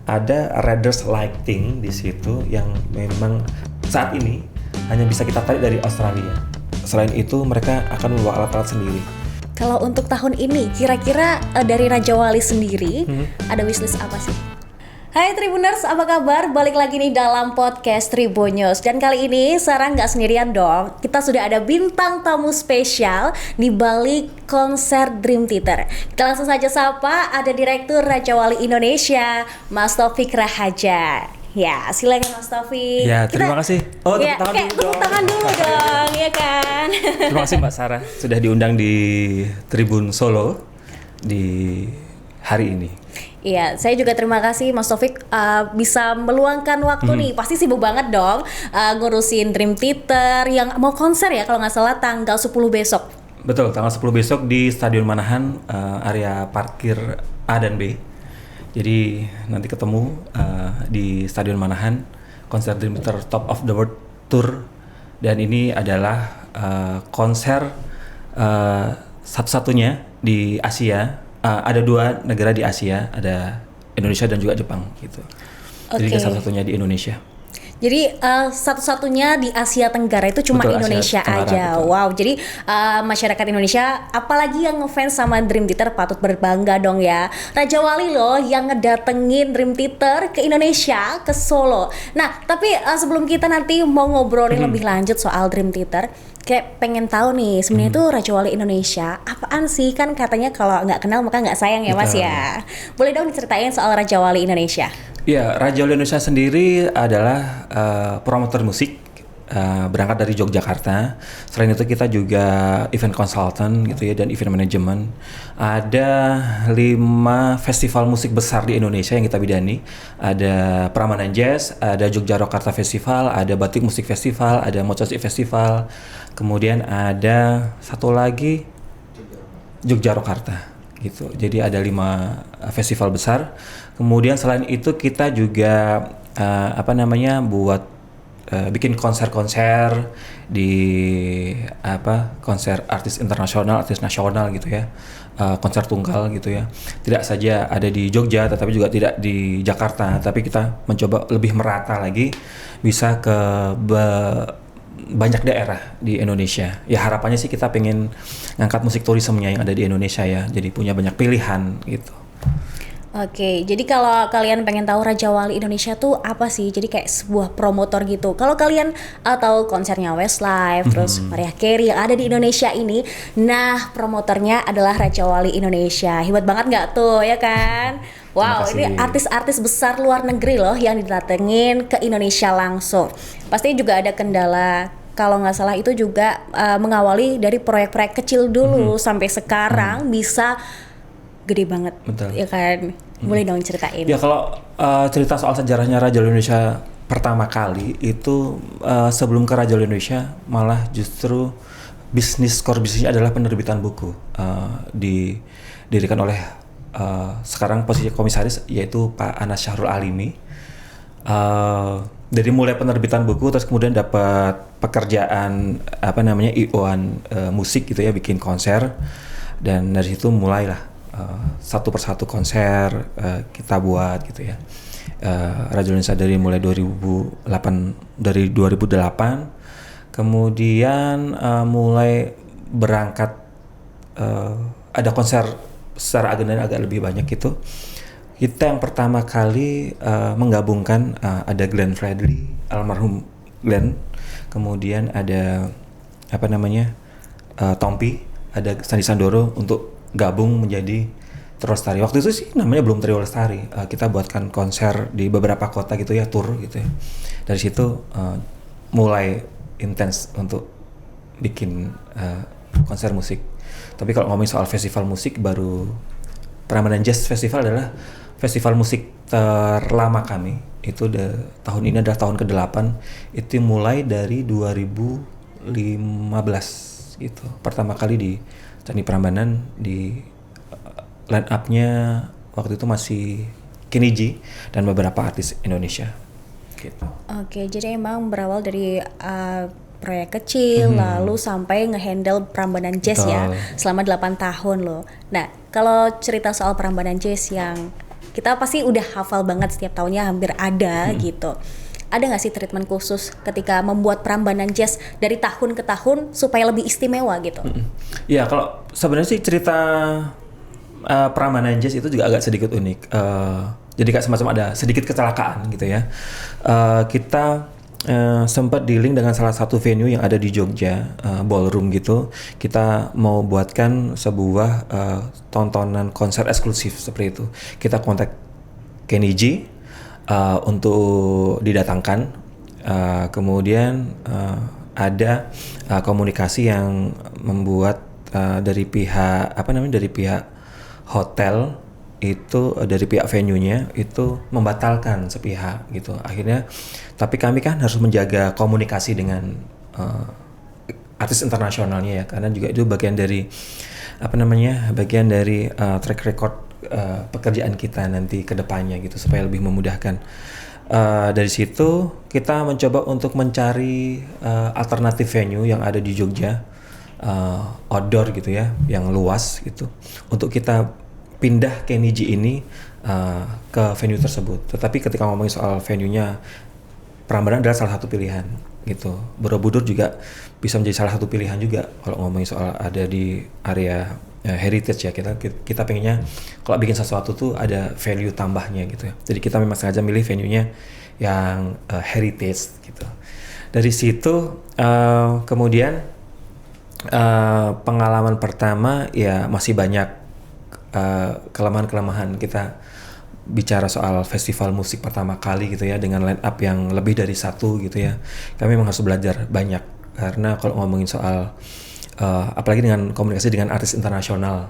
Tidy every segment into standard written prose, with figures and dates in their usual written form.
ada Raiders Lighting di situ yang memang saat ini hanya bisa kita tarik dari Australia. Selain itu mereka akan membawa alat-alat sendiri. Kalau untuk tahun ini, kira-kira dari Raja Wali sendiri ada wishlist apa sih? Hai Tribuners, apa kabar? Balik lagi nih dalam podcast Tribunnews. Dan kali ini Sarah nggak sendirian dong. Kita sudah ada bintang tamu spesial di balik konser Dream Theater. Kita langsung saja sapa, ada Direktur Raja Wali Indonesia, Mas Taufik Rahaja. Ya, silakan Mas Taufik. Ya, terima kasih. Oh, ya, tepuk tangan dulu dong, ya kan? Terima kasih Mbak Sarah sudah diundang di Tribun Solo di hari ini. Iya, saya juga terima kasih Mas Taufik bisa meluangkan waktu nih. Pasti sibuk banget dong ngurusin Dream Theater yang mau konser ya kalau nggak salah tanggal 10 besok. Betul, tanggal 10 besok di Stadion Manahan, area parkir A dan B. Jadi nanti ketemu di Stadion Manahan, konser Dream Theater Top of the World Tour. Dan ini adalah konser satu-satunya di Asia. Ada 2 negara di Asia, ada Indonesia dan juga Jepang gitu. Jadi satu-satunya di Indonesia. Jadi satu-satunya di Asia Tenggara itu cuma Betul, Indonesia Asia Tenggara, aja. betul. Wow, jadi masyarakat Indonesia, apalagi yang ngefans sama Dream Theater patut berbangga dong ya. Raja Wali loh yang ngedatengin Dream Theater ke Indonesia, ke Solo. Nah, tapi sebelum kita nanti mau ngobrolin lebih lanjut soal Dream Theater, kayak pengen tahu nih sebenarnya tuh Raja Wali Indonesia apaan sih? Kan katanya kalau nggak kenal maka nggak sayang ya Mas ya. Boleh dong diceritain soal Raja Wali Indonesia? Ya, Raja Wali Indonesia sendiri adalah promotor musik, berangkat dari Yogyakarta. Selain itu kita juga event consultant gitu ya, dan event management. Ada 5 festival musik besar di Indonesia yang kita bidani. Ada Prambanan Jazz, ada Jogja Rokarta Festival, ada Batik Musik Festival, ada Mocosi Festival. Kemudian ada satu lagi Jogja Rokarta gitu. Jadi ada 5 festival besar. Kemudian selain itu kita juga buat bikin konser-konser di konser artis internasional, artis nasional gitu ya. Konser tunggal gitu ya. Tidak saja ada di Jogja tetapi juga tidak di Jakarta, tapi kita mencoba lebih merata lagi bisa ke banyak daerah di Indonesia. Ya harapannya sih kita pengen ngangkat musik turismenya yang ada di Indonesia ya. Jadi punya banyak pilihan gitu. Oke, jadi kalau kalian pengen tahu Raja Wali Indonesia tuh apa sih? Jadi kayak sebuah promotor gitu. Kalau kalian tahu konsernya Westlife, terus Mariah Carey yang ada di Indonesia ini, nah promotornya adalah Raja Wali Indonesia. Hebat banget nggak tuh, ya kan? Wow, ini artis-artis besar luar negeri loh yang didatengin ke Indonesia langsung. Pasti juga ada kendala. Kalau nggak salah itu juga mengawali dari proyek-proyek kecil dulu sampai sekarang bisa gede banget. Betul. Ya kan? Boleh dong ceritain. Ya kalau cerita soal sejarahnya Raja Wali Indonesia pertama kali itu sebelum ke Raja Wali Indonesia malah justru core bisnisnya adalah penerbitan buku. Didirikan oleh sekarang posisi komisaris yaitu Pak Anas Syahrul Alimi. Dari mulai penerbitan buku terus kemudian dapat pekerjaan IO-an musik gitu ya, bikin konser, dan dari situ mulailah satu persatu konser kita buat gitu ya. Raja Indonesia dari mulai 2008 kemudian mulai berangkat ada konser secara agenda agak lebih banyak gitu. Kita yang pertama kali menggabungkan ada Glenn Fredly, almarhum Glenn, kemudian ada Tompi, ada Sandi Sandoro untuk gabung menjadi Trio Lestari. Waktu itu sih namanya belum Trio Lestari. Kita buatkan konser di beberapa kota gitu ya, tour gitu ya. Dari situ mulai intens untuk bikin konser musik. Tapi kalau ngomongin soal festival musik, baru Prambanan Jazz Festival adalah festival musik terlama kami. Itu tahun ini adalah tahun ke-8. Itu mulai dari 2015 gitu. Pertama kali di Candi Prambanan, di line up-nya waktu itu masih Kenny G dan beberapa artis Indonesia gitu. Oke, jadi emang berawal dari proyek kecil lalu sampai ngehandle Prambanan Jazz. Betul. Ya selama 8 tahun loh. Nah, kalau cerita soal Prambanan Jazz yang kita pasti udah hafal banget setiap tahunnya hampir ada gitu. Ada nggak sih treatment khusus ketika membuat Prambanan Jazz dari tahun ke tahun supaya lebih istimewa gitu? Ya kalau sebenarnya sih cerita Prambanan Jazz itu juga agak sedikit unik. Jadi kayak semacam ada sedikit kecelakaan gitu ya. Kita sempat dealing dengan salah satu venue yang ada di Jogja, ballroom gitu. Kita mau buatkan sebuah tontonan konser eksklusif seperti itu. Kita kontak Kenny G untuk didatangkan. Kemudian ada komunikasi yang membuat dari pihak hotel itu, dari pihak venue-nya itu membatalkan sepihak gitu. Akhirnya tapi kami kan harus menjaga komunikasi dengan artis internasionalnya ya, karena juga itu bagian dari track record pekerjaan kita nanti ke depannya gitu, supaya lebih memudahkan. Dari situ kita mencoba untuk mencari alternatif venue yang ada di Jogja, outdoor gitu ya, yang luas gitu, untuk kita pindah Kenny G ini ke venue tersebut. Tetapi ketika ngomongin soal venue-nya, Prambanan adalah salah satu pilihan gitu. Borobudur juga bisa menjadi salah satu pilihan juga kalau ngomongin soal ada di area heritage ya. Kita pengennya kalau bikin sesuatu tuh ada value tambahnya gitu ya. Jadi kita memang sengaja milih venue-nya yang heritage gitu. Dari situ kemudian pengalaman pertama ya masih banyak kelemahan-kelemahan. Kita bicara soal festival musik pertama kali gitu ya, dengan line up yang lebih dari satu gitu ya. Kami memang harus belajar banyak, karena kalau ngomongin soal apalagi dengan komunikasi dengan artis internasional,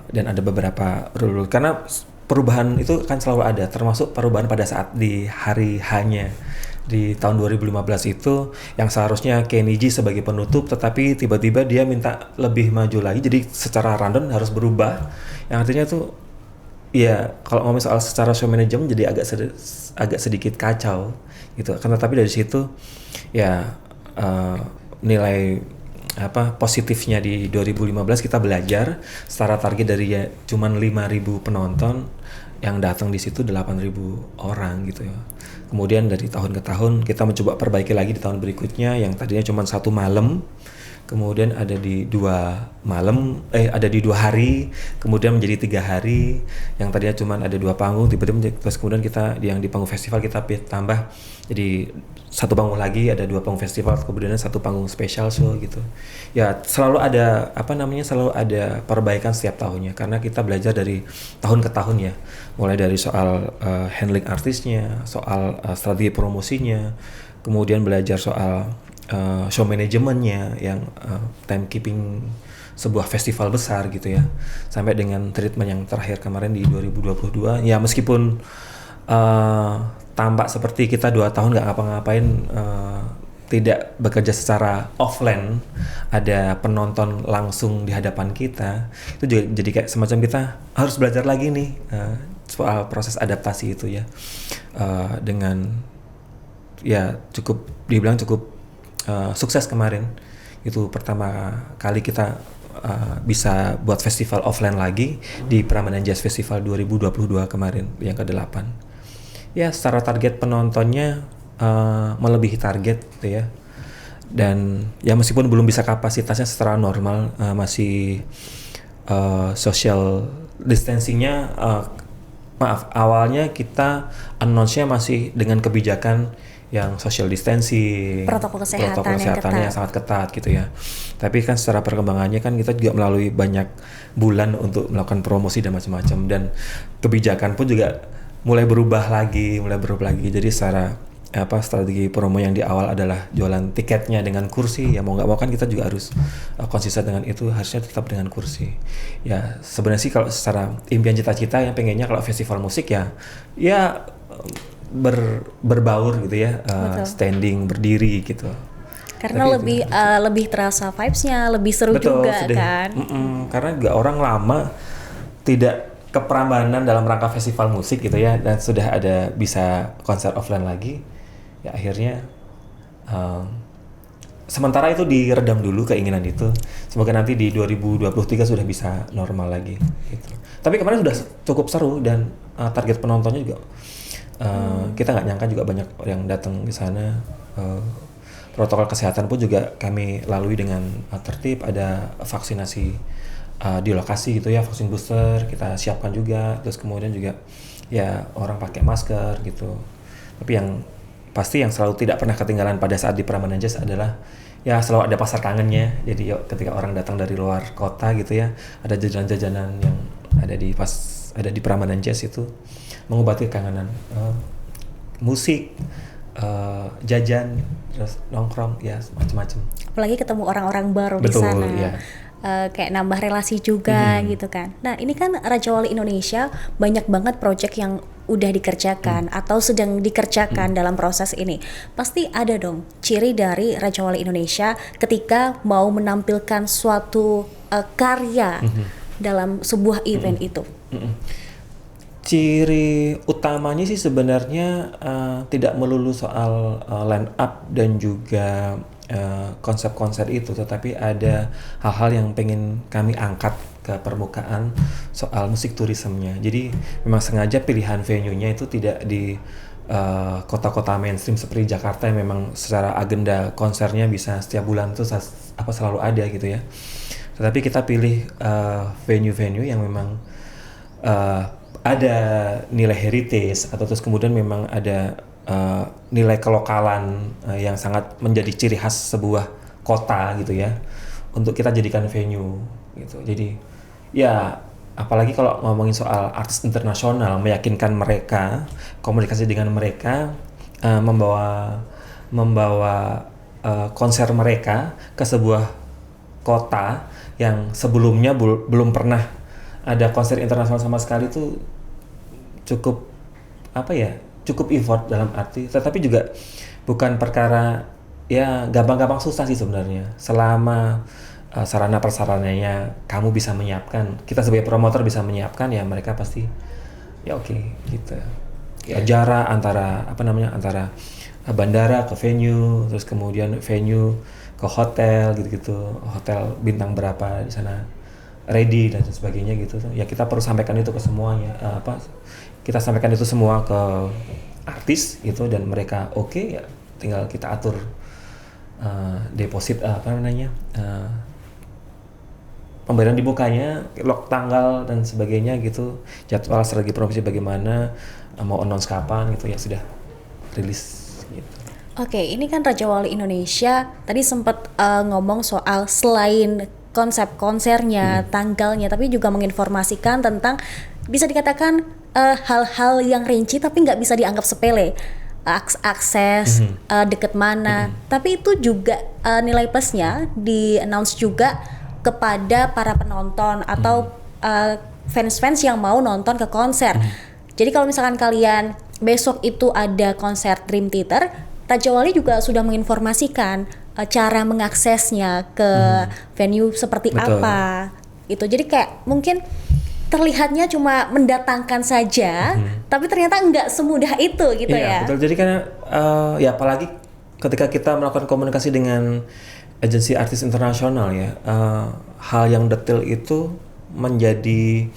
dan ada beberapa rule, karena perubahan itu kan selalu ada, termasuk perubahan pada saat di hari hanya di tahun 2015 itu, yang seharusnya Kenny G sebagai penutup, tetapi tiba-tiba dia minta lebih maju lagi, jadi secara rundown harus berubah, yang artinya tuh ya kalau ngomong soal secara show management jadi agak sedikit kacau gitu. Karena tapi dari situ ya nilai positifnya di 2015 kita belajar secara target dari ya cuman 5.000 penonton, yang datang di situ 8.000 orang gitu ya. Kemudian dari tahun ke tahun kita mencoba perbaiki lagi di tahun berikutnya, yang tadinya cuma 1 malam, kemudian ada di 2 hari, kemudian menjadi 3 hari, yang tadinya cuma ada 2 panggung, tiba-tiba terus kemudian kita yang di panggung festival kita tambah jadi 1 panggung lagi, ada 2 panggung festival, kemudian 1 panggung special show gitu. Ya selalu ada selalu ada perbaikan setiap tahunnya, karena kita belajar dari tahun ke tahun ya, mulai dari soal handling artisnya, soal strategi promosinya, kemudian belajar soal show manajemennya, yang timekeeping sebuah festival besar gitu ya, sampai dengan treatment yang terakhir kemarin di 2022 ya, meskipun tampak seperti kita 2 tahun nggak ngapa-ngapain, tidak bekerja secara offline, ada penonton langsung di hadapan kita, itu juga jadi kayak semacam kita harus belajar lagi nih soal proses adaptasi itu ya, dengan ya dibilang cukup sukses kemarin. Itu pertama kali kita bisa buat festival offline lagi di Prambanan Jazz Festival 2022 kemarin yang ke-8. Ya secara target penontonnya melebihi target gitu ya. Dan ya meskipun belum bisa kapasitasnya secara normal, masih social distancingnya, awalnya kita announce-nya masih dengan kebijakan yang social distancing, protokol kesehatan yang sangat ketat gitu ya. Tapi kan secara perkembangannya kan kita juga melalui banyak bulan untuk melakukan promosi dan macam-macam, dan kebijakan pun juga mulai berubah lagi. Jadi secara strategi promo yang di awal adalah jualan tiketnya dengan kursi, ya mau nggak mau kan kita juga harus konsisten dengan itu, harusnya tetap dengan kursi. Ya sebenarnya sih kalau secara impian cita-cita yang pengennya kalau festival musik ya berbaur gitu ya, standing, berdiri gitu. Karena lebih terasa vibes-nya, lebih seru. Betul, juga kan. Karena juga orang lama tidak ke Prambanan dalam rangka festival musik gitu ya, dan sudah ada bisa konser offline lagi, ya akhirnya sementara itu diredam dulu keinginan itu. Semoga nanti di 2023 sudah bisa normal lagi gitu. Tapi kemarin sudah cukup seru dan target penontonnya juga kita nggak nyangka juga banyak yang datang di sana. Protokol kesehatan pun juga kami lalui dengan tertib. Ada vaksinasi di lokasi gitu ya, vaksin booster kita siapkan juga. Terus kemudian juga ya orang pakai masker gitu. Tapi yang pasti yang selalu tidak pernah ketinggalan pada saat di Prambanan Jazz adalah ya selalu ada pasar kangennya. Jadi ketika orang datang dari luar kota gitu ya, ada jajanan-jajanan yang ada di Prambanan Jazz itu mengobati kangenan. Musik, jajan, terus nongkrong, ya macam-macam. Apalagi ketemu orang-orang baru di Betul, sana. ya. Kayak nambah relasi juga gitu kan. Nah ini kan Raja Wali Indonesia banyak banget project yang udah dikerjakan atau sedang dikerjakan dalam proses ini. Pasti ada dong ciri dari Raja Wali Indonesia ketika mau menampilkan suatu karya dalam sebuah event itu. Ciri utamanya sih sebenarnya tidak melulu soal line up dan juga konsep-konsep itu, tetapi ada hal-hal yang pengen kami angkat ke permukaan soal musik turismenya. Jadi memang sengaja pilihan venue-nya itu tidak di kota-kota mainstream seperti Jakarta yang memang secara agenda konsernya bisa setiap bulan tuh selalu ada gitu ya. Tetapi kita pilih venue-venue yang memang ada nilai heritage atau terus kemudian memang ada nilai kelokalan yang sangat menjadi ciri khas sebuah kota gitu ya, untuk kita jadikan venue gitu. Jadi ya apalagi kalau ngomongin soal artis internasional, meyakinkan mereka, komunikasi dengan mereka, membawa konser mereka ke sebuah kota yang sebelumnya belum pernah ada konser internasional sama sekali, itu cukup cukup effort dalam arti, tetapi juga bukan perkara ya gampang-gampang, susah sih sebenarnya selama sarana prasarananya kamu bisa menyiapkan, kita sebagai promotor bisa menyiapkan, ya mereka pasti ya oke gitu ya. Jarak antara antara bandara ke venue, terus kemudian venue ke hotel gitu-gitu, hotel bintang berapa di sana ready dan sebagainya gitu tuh. Ya kita perlu sampaikan itu ke semuanya, kita sampaikan itu semua ke artis gitu, dan mereka oke, ya tinggal kita atur deposit pemberian dibukanya, log tanggal dan sebagainya gitu, jadwal strategi promosi bagaimana, mau announce kapan gitu, ya sudah rilis gitu. Oke, ini kan Raja Wali Indonesia tadi sempat ngomong soal selain konsep konsernya, tanggalnya, tapi juga menginformasikan tentang bisa dikatakan hal-hal yang rinci tapi nggak bisa dianggap sepele. Akses, deket mana, tapi itu juga nilai plusnya di announce juga kepada para penonton atau fans-fans yang mau nonton ke konser. Jadi kalau misalkan kalian besok itu ada konser Dream Theater, Raja Wali juga sudah menginformasikan cara mengaksesnya ke venue seperti Betul. apa gitu. Jadi kayak mungkin terlihatnya cuma mendatangkan saja, tapi ternyata nggak semudah itu gitu ya. Iya, betul. Jadi kan ya apalagi ketika kita melakukan komunikasi dengan agensi artis internasional ya, hal yang detail itu menjadi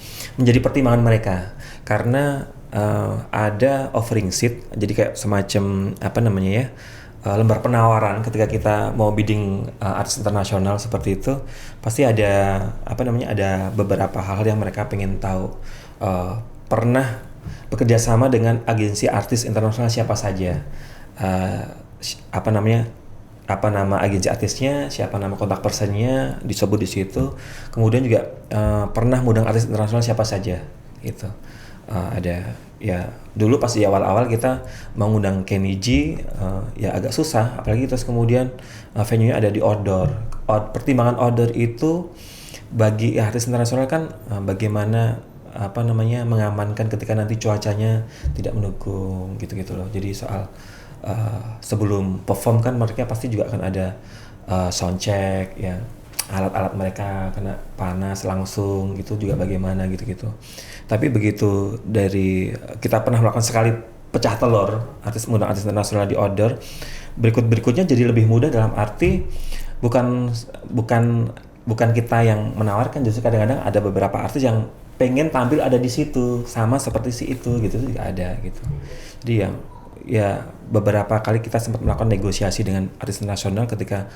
pertimbangan mereka, karena ada offering sheet, jadi kayak semacam lembar penawaran ketika kita mau bidding artis internasional seperti itu, pasti ada ada beberapa hal yang mereka pengen tahu. Pernah bekerja sama dengan agensi artis internasional siapa saja, apa nama agensi artisnya, siapa nama kontak personnya disebut di situ. Kemudian juga pernah mengundang artis internasional siapa saja gitu. Ada ya, dulu pas di awal-awal kita mengundang Kenny G, ya agak susah, apalagi terus kemudian venue-nya ada di outdoor. Pertimbangan outdoor itu bagi artis internasional kan bagaimana mengamankan ketika nanti cuacanya tidak mendukung gitu-gitu loh. Jadi soal sebelum perform kan mereka pasti juga akan ada sound check ya, alat-alat mereka kena panas langsung gitu juga bagaimana gitu-gitu. Tapi begitu dari kita pernah melakukan sekali pecah telur mengundang artis internasional di outdoor, berikutnya jadi lebih mudah, dalam arti bukan kita yang menawarkan, justru kadang-kadang ada beberapa artis yang pengen tampil ada di situ sama seperti si itu gitu juga ada gitu. Jadi ya beberapa kali kita sempat melakukan negosiasi dengan artis internasional ketika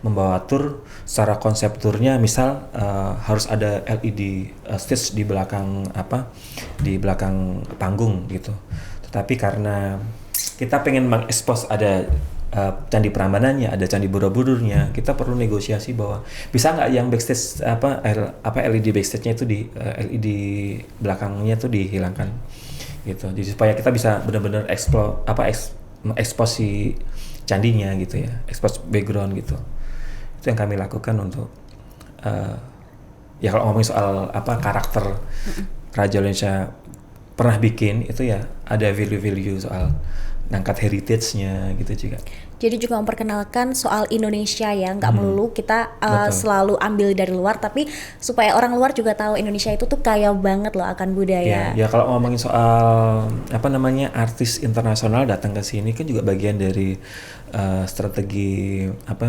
membawa tur. Secara konsep turnya misal harus ada LED stage di belakang di belakang panggung gitu. Tetapi karena kita pengen mengekspos ada Candi Prambanannya, ada Candi Borobudurnya, kita perlu negosiasi bahwa bisa nggak yang backstage LED backstage-nya itu LED belakangnya itu dihilangkan gitu. Jadi supaya kita bisa benar-benar ekspos si candinya gitu ya, ekspos background gitu. Itu yang kami lakukan untuk ya kalau ngomongin soal karakter Raja Indonesia pernah bikin itu ya ada value-value soal ngangkat heritage-nya gitu juga. Jadi juga memperkenalkan soal Indonesia ya, nggak melulu kita selalu ambil dari luar, tapi supaya orang luar juga tahu Indonesia itu tuh kaya banget loh akan budaya. Ya kalau ngomongin soal artis internasional datang ke sini kan juga bagian dari strategi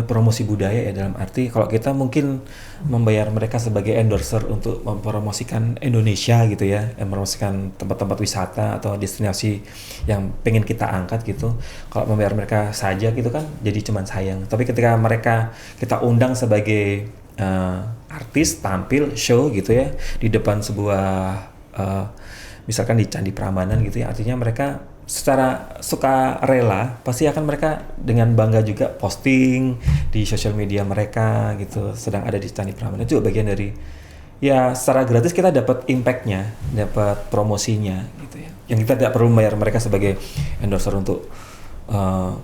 promosi budaya ya, dalam arti kalau kita mungkin membayar mereka sebagai endorser untuk mempromosikan Indonesia gitu ya, mempromosikan tempat-tempat wisata atau destinasi yang pengen kita angkat gitu. Kalau membayar mereka saja gitu kan jadi cuman sayang. Tapi ketika kita undang sebagai artis tampil show gitu ya di depan sebuah misalkan di Candi Prambanan gitu ya, artinya mereka secara suka rela pasti akan mereka dengan bangga juga posting di sosial media mereka gitu sedang ada di Candi Prambanan. Itu juga bagian dari ya secara gratis kita dapat impactnya, dapat promosinya gitu ya, yang kita tidak perlu bayar mereka sebagai endorser untuk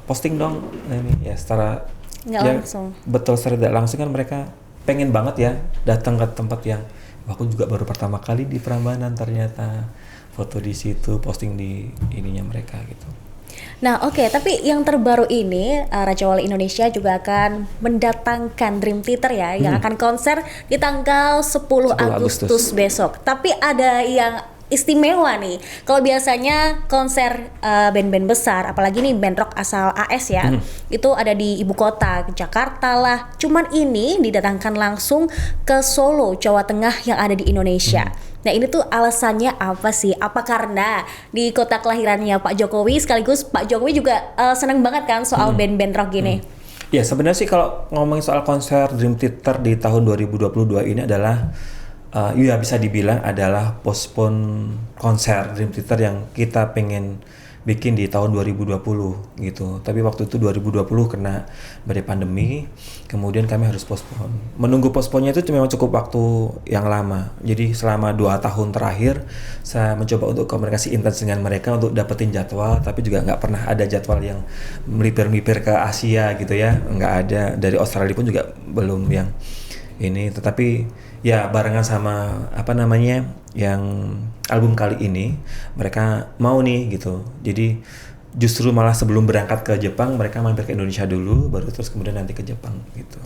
posting dong ini ya, secara nggak langsung. Betul, secara tidak langsung kan mereka pengen banget ya datang ke tempat yang aku juga baru pertama kali di Prambanan, ternyata foto di situ, posting di ininya mereka gitu. Nah oke, tapi yang terbaru ini Raja Wali Indonesia juga akan mendatangkan Dream Theater ya, yang akan konser di tanggal 10 Agustus besok. Tapi ada yang istimewa nih. Kalau biasanya konser band-band besar, apalagi nih band rock asal AS ya, itu ada di ibu kota, Jakarta lah. Cuman ini didatangkan langsung ke Solo, Jawa Tengah yang ada di Indonesia. Nah ini tuh alasannya apa sih? Apa karena di kota kelahirannya Pak Jokowi, sekaligus Pak Jokowi juga seneng banget kan soal band-band rock gini? Ya sebenarnya sih kalau ngomongin soal konser Dream Theater di tahun 2022 ini adalah ya bisa dibilang adalah postpone konser Dream Theater yang kita pengen bikin di tahun 2020 gitu. Tapi waktu itu 2020 kena badai pandemi, kemudian kami harus postpone. Menunggu postpone-nya itu memang cukup waktu yang lama. Jadi selama 2 tahun terakhir saya mencoba untuk komunikasi intens dengan mereka untuk dapetin jadwal, tapi juga nggak pernah ada jadwal yang melipir-melipir ke Asia gitu ya. Nggak ada, dari Australia pun juga belum yang ini. Tetapi ya barengan sama yang album kali ini mereka mau nih gitu. Jadi justru malah sebelum berangkat ke Jepang mereka mampir ke Indonesia dulu, baru terus kemudian nanti ke Jepang gitu.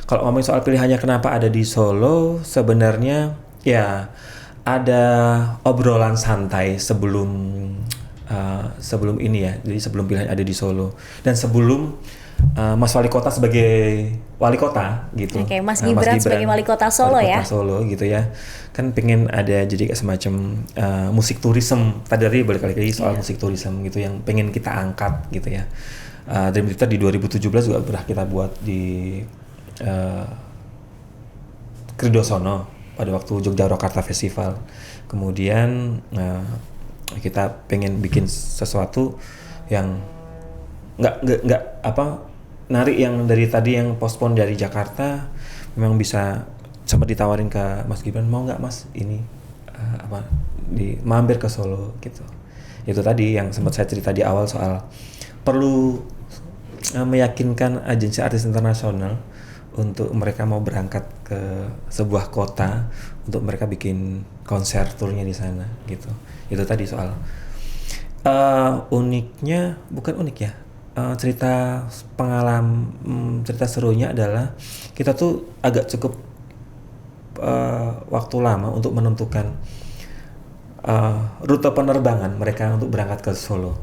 Kalau ngomongin soal pilihannya kenapa ada di Solo, sebenarnya ya ada obrolan santai sebelum ini ya. Jadi sebelum pilihan ada di Solo dan sebelum Mas Wali Kota sebagai Wali Kota gitu. Oke, Mas Gibran sebagai Wali Kota Solo ya. Wali Kota Solo gitu ya. Kan pengen ada jadi semacam musik tourism. Tadi balik lagi soal musik tourism gitu yang pengen kita angkat gitu ya. Dream Theater di 2017 juga pernah kita buat di Kridosono pada waktu Jogja Rokarta Festival. Kemudian kita pengen bikin sesuatu yang nggak narik yang dari tadi yang postpone dari Jakarta, memang bisa sempat ditawarin ke Mas Gibran, mau nggak Mas ini mampir ke Solo gitu. Itu tadi yang sempat saya cerita di awal soal perlu meyakinkan agensi artis internasional untuk mereka mau berangkat ke sebuah kota untuk mereka bikin konser turnya di sana gitu. Itu tadi soal uniknya, bukan unik ya. Cerita serunya adalah kita tuh agak cukup waktu lama untuk menentukan rute penerbangan mereka untuk berangkat ke Solo.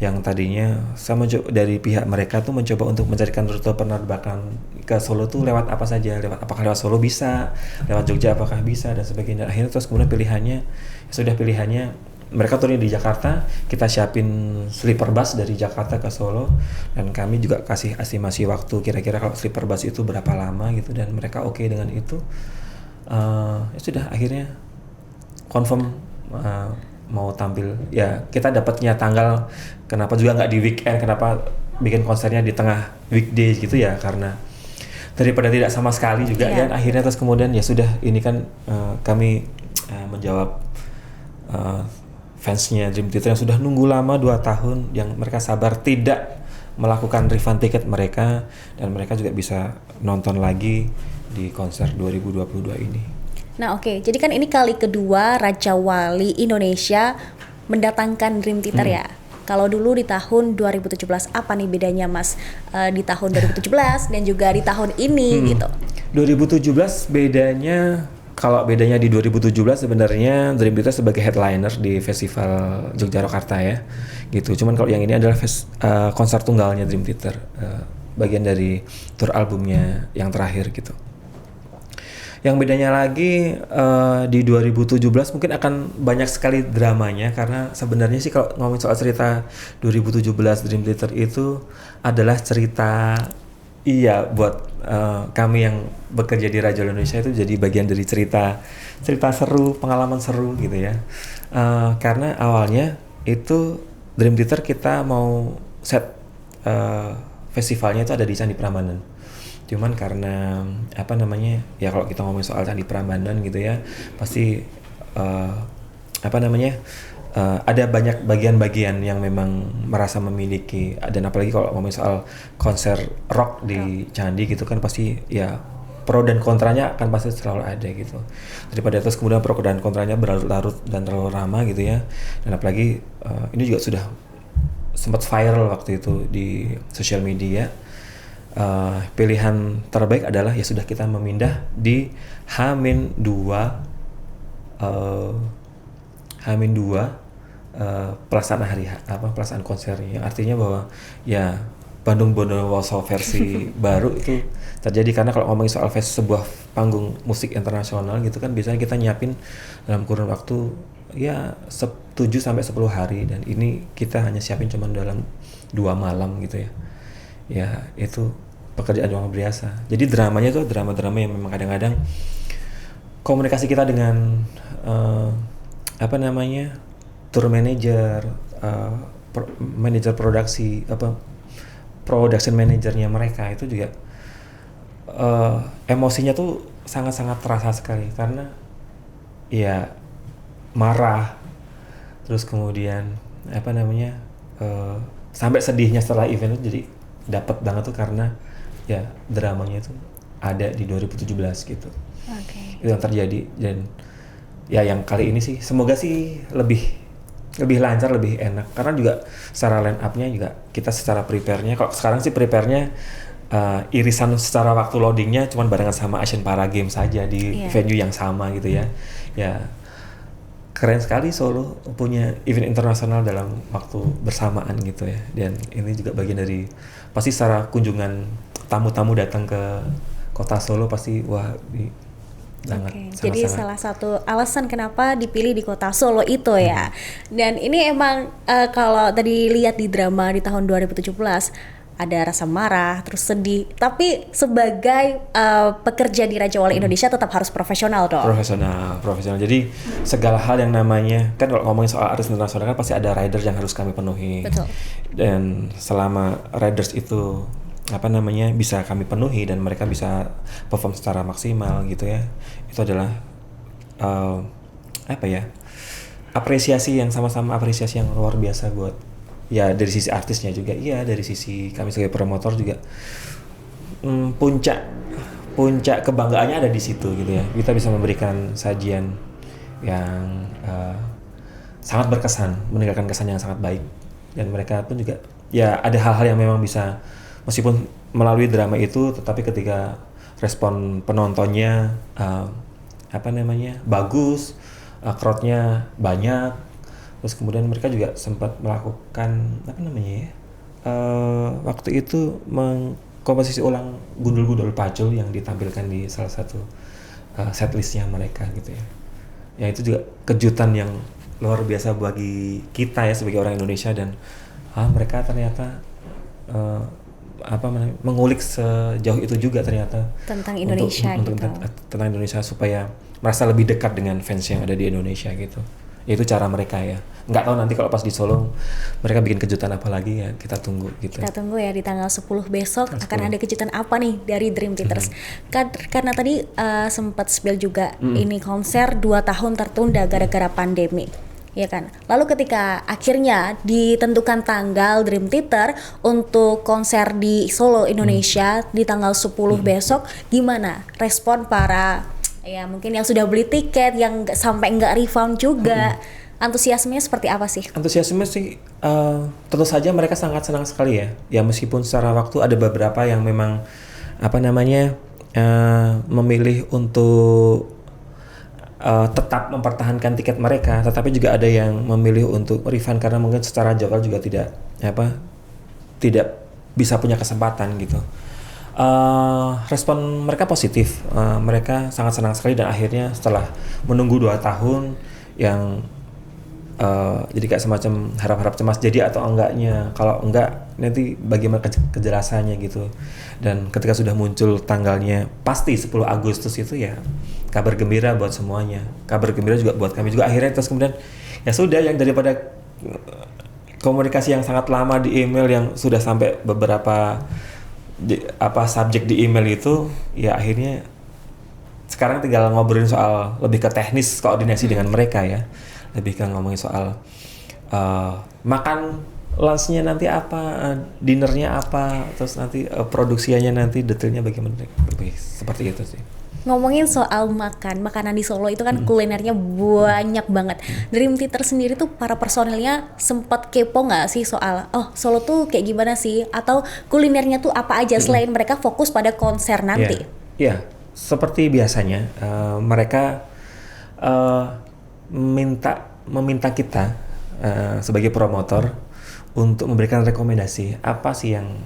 Yang tadinya dari pihak mereka tuh mencoba untuk mencarikan rute penerbangan ke Solo tuh lewat apa saja, apakah lewat Solo bisa, lewat Jogja apakah bisa dan sebagainya. Akhirnya terus kemudian pilihannya mereka turun di Jakarta, kita siapin sleeper bus dari Jakarta ke Solo, dan kami juga kasih estimasi waktu kira-kira kalau sleeper bus itu berapa lama gitu, dan mereka oke dengan itu. Ya sudah, akhirnya confirm mau tampil. Ya kita dapatnya tanggal, kenapa juga nggak di weekend, kenapa bikin konsernya di tengah weekdays gitu ya, karena daripada tidak sama sekali juga. Dan akhirnya terus kemudian ya sudah, ini kan kami menjawab fansnya Dream Theater yang sudah nunggu lama 2 tahun, yang mereka sabar tidak melakukan refund tiket mereka, dan mereka juga bisa nonton lagi di konser 2022 ini. Nah oke, jadi kan ini kali kedua Raja Wali Indonesia mendatangkan Dream Theater ya. Kalau dulu di tahun 2017, apa nih bedanya Mas di tahun 2017 dan juga di tahun ini gitu? 2017 bedanya, kalau bedanya di 2017 sebenarnya Dream Theater sebagai headliner di Festival Yogyakarta ya, gitu. Cuman kalau yang ini adalah konser tunggalnya Dream Theater, bagian dari tour albumnya yang terakhir gitu. Yang bedanya lagi di 2017 mungkin akan banyak sekali dramanya, karena sebenarnya sih kalau ngomongin soal cerita 2017 Dream Theater itu adalah cerita, iya, buat kami yang bekerja di Raja Wali Indonesia itu jadi bagian dari cerita seru, pengalaman seru gitu ya. Karena awalnya itu Dream Theater kita mau set festivalnya itu ada di Candi Prambanan. Cuman karena ya kalau kita ngomongin soal Candi Prambanan gitu ya, pasti ada banyak bagian-bagian yang memang merasa memiliki, dan apalagi kalau ngomongin soal konser rock di Candi gitu kan, pasti ya pro dan kontranya akan pasti selalu ada gitu. Daripada terus kemudian pro dan kontranya berlarut-larut dan terlalu lama gitu ya. Dan apalagi ini juga sudah sempat viral waktu itu di sosial media. Pilihan terbaik adalah ya sudah, kita memindah di H-2 pelaksanaan konsernya. Artinya bahwa ya Bandung Bondowoso versi baru itu terjadi, karena kalau ngomongin soal sebuah panggung musik internasional gitu kan, biasanya kita nyiapin dalam kurun waktu ya 7-10 hari, dan ini kita hanya siapin cuma dalam 2 malam gitu ya. Ya itu pekerjaan yang luar biasa. Jadi dramanya itu drama-drama yang memang kadang-kadang komunikasi kita dengan tour manager, manajer produksi, production manajernya mereka itu juga emosinya tuh sangat-sangat terasa sekali, karena ya marah, terus kemudian sampai sedihnya setelah event itu jadi dapat banget tuh, karena ya dramanya itu ada di 2017 gitu. Itu yang terjadi, dan ya yang kali ini sih semoga sih lebih lancar, lebih enak, karena juga secara line up-nya juga kita secara prepare-nya, kalau sekarang sih prepare-nya irisan secara waktu loading-nya cuman barengan sama Asian Para Games saja di venue yang sama gitu ya. Ya keren sekali Solo punya event internasional dalam waktu bersamaan gitu ya, dan ini juga bagian dari pasti secara kunjungan tamu-tamu datang ke kota Solo pasti wah jadi salah satu alasan kenapa dipilih di kota Solo itu ya. Dan ini emang kalau tadi lihat di drama di tahun 2017 ada rasa marah, terus sedih, tapi sebagai pekerja di Raja Wali Indonesia tetap harus profesional dong. Profesional. Jadi segala hal yang namanya, kan kalau ngomongin soal artis internasional kan pasti ada riders yang harus kami penuhi. Betul. Dan selama riders itu bisa kami penuhi dan mereka bisa perform secara maksimal gitu ya, itu adalah apresiasi yang luar biasa buat ya dari sisi artisnya juga, iya dari sisi kami sebagai promotor juga. Puncak kebanggaannya ada di situ gitu ya, kita bisa memberikan sajian yang sangat berkesan, meninggalkan kesan yang sangat baik, dan mereka pun juga ya ada hal-hal yang memang bisa, meskipun melalui drama itu, tetapi ketika respon penontonnya bagus, crowd-nya banyak. Terus kemudian mereka juga sempat melakukan apa namanya ya? Waktu itu mengkomposisi ulang gundul-gundul pacul yang ditampilkan di salah satu setlistnya mereka gitu ya. Ya itu juga kejutan yang luar biasa bagi kita ya sebagai orang Indonesia, dan mereka ternyata mengulik sejauh itu juga ternyata tentang Indonesia tentang Indonesia, supaya merasa lebih dekat dengan fans yang ada di Indonesia gitu. Itu cara mereka ya. Nggak tahu nanti kalau pas di Solo mereka bikin kejutan apa lagi, ya kita tunggu gitu. Kita tunggu ya, di tanggal 10 besok akan ada kejutan apa nih dari Dream Theaters. Karena tadi sempat spill juga ini konser 2 tahun tertunda gara-gara pandemi. Ya kan. Lalu ketika akhirnya ditentukan tanggal Dream Theater untuk konser di Solo Indonesia di tanggal 10 besok, gimana respon para ya mungkin yang sudah beli tiket, yang sampai nggak refund juga? Antusiasmenya seperti apa sih? Antusiasme sih tentu saja mereka sangat senang sekali ya. Ya meskipun secara waktu ada beberapa yang memang memilih untuk tetap mempertahankan tiket mereka, tetapi juga ada yang memilih untuk refund karena mungkin secara jadwal juga tidak bisa punya kesempatan gitu. Respon mereka positif, mereka sangat senang sekali, dan akhirnya setelah menunggu 2 tahun yang jadi kayak semacam harap-harap cemas jadi atau enggaknya, kalau enggak nanti bagaimana kejelasannya gitu. Dan ketika sudah muncul tanggalnya pasti 10 Agustus itu, ya kabar gembira buat semuanya, kabar gembira juga buat kami juga akhirnya. Terus kemudian ya sudah, yang daripada komunikasi yang sangat lama di email yang sudah sampai beberapa subjek di email itu, ya akhirnya sekarang tinggal ngobrolin soal lebih ke teknis koordinasi dengan mereka ya, lebih ke ngomongin soal makan lunchnya nanti apa, dinernya apa, terus nanti produksinya nanti detailnya bagaimana, seperti itu sih. Ngomongin soal makanan di Solo itu kan kulinernya banyak banget. Dream Theater sendiri tuh para personilnya sempat kepo nggak sih soal Solo tuh kayak gimana sih, atau kulinernya tuh apa aja selain mereka fokus pada konser nanti? Iya, seperti biasanya mereka meminta kita sebagai promotor untuk memberikan rekomendasi apa sih yang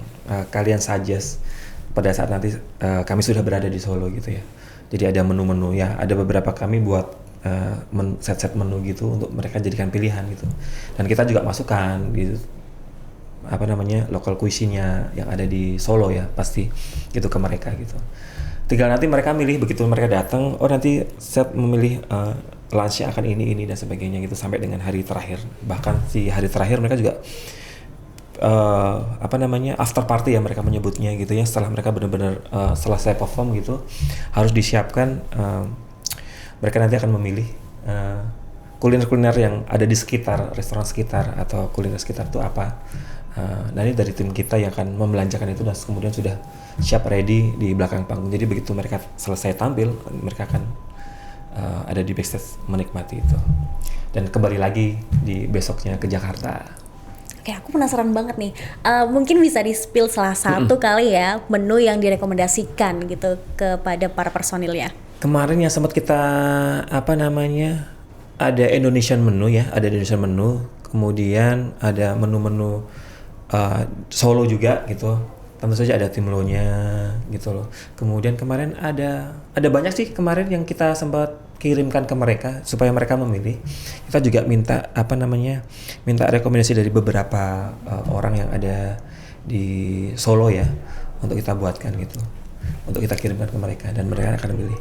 kalian suggest pada saat nanti kami sudah berada di Solo gitu ya. Jadi ada menu-menu ya, ada beberapa kami buat set-set menu gitu untuk mereka jadikan pilihan gitu. Dan kita juga masukkan gitu local cuisine-nya yang ada di Solo ya, pasti gitu ke mereka gitu. Tinggal nanti mereka milih, begitu mereka datang, nanti set memilih lunch-nya akan ini dan sebagainya gitu sampai dengan hari terakhir. Bahkan di hari terakhir mereka juga after party ya mereka menyebutnya gitu ya, setelah mereka benar-benar selesai perform gitu, harus disiapkan, mereka nanti akan memilih kuliner-kuliner yang ada di sekitar, restoran sekitar atau kuliner sekitar itu apa. Nah ini dari tim kita yang akan membelanjakan itu dan kemudian sudah siap ready di belakang panggung. Jadi begitu mereka selesai tampil, mereka akan ada di backstage menikmati itu. Dan kembali lagi di besoknya ke Jakarta. Oke, aku penasaran banget nih. Mungkin bisa di-spill salah satu kali ya menu yang direkomendasikan gitu kepada para personilnya. Kemarin yang sempat kita ada Indonesian menu ya, ada Indonesian menu. Kemudian ada menu-menu Solo juga gitu. Tentu saja ada timlonya gitu loh. Kemudian kemarin ada banyak sih kemarin yang kita sempat kirimkan ke mereka supaya mereka memilih. Kita juga minta rekomendasi dari beberapa orang yang ada di Solo ya, untuk kita buatkan gitu, untuk kita kirimkan ke mereka dan mereka akan memilih.